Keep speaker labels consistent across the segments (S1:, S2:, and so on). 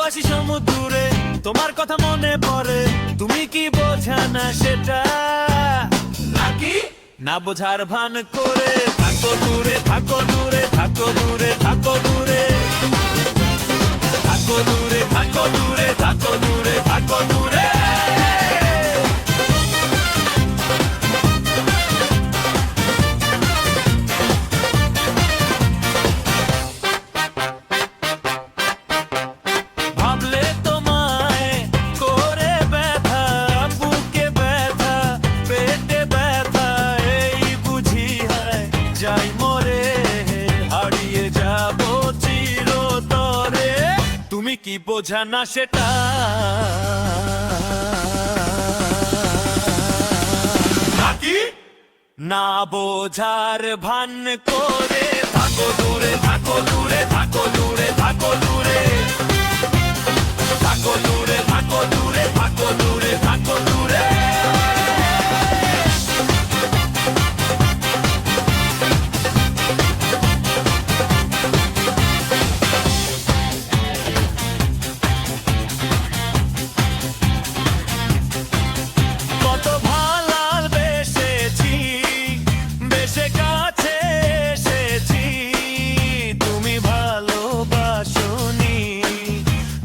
S1: আসি সমুদ্রে তোমার কথা মনে পড়ে, তুমি কি বোঝা না সেটা নাকি? না বোঝার ভান করে থাকো দূরে, থাকো দূরে, থাকো দূরে, থাকো দূরে, থাকো দূরে, থাকো দূরে, থাকো দূরে, থাকো দূরে। ভাবলে তোমায় করে ব্যথা, বুকে ব্যথা, পেটে ব্যথা, এই বুঝি হয় যাই মরে, হারিয়ে যাব চিরতরে, তুমি কি বোঝা না সেটা নাকি? না বোঝার ভান করে থাকো দূরে, থাকো দূরে, থাকো দূরে, থাকো দূরে, থাকো দূরে, থাকো দূরে, থাকো দূরে, থাকো দূরে। কত ভালোবেসেছি, বেশে কাছে এসেছি, তুমি ভালোবাসোনি,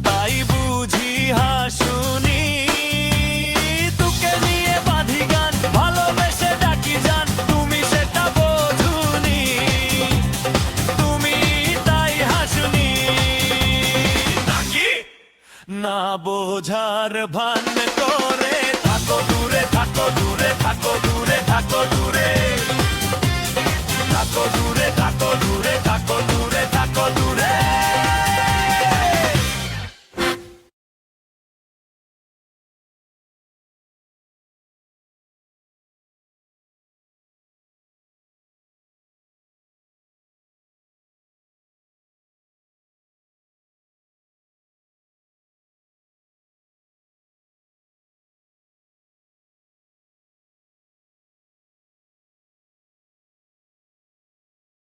S1: তাই বুঝি হাসুনি, তোকে নিয়ে বাঁধি গান, ভালোবেসে ডাকি জান, তুমি সেটা বোঝুনি, তুমি তাই হাসুনি নাকি? না বোঝার ভান করে থাকো দূরে, থাকো দূরে, থাকো দূরে, থাকো দূরে, থাকো দূরে, থাকো দূরে।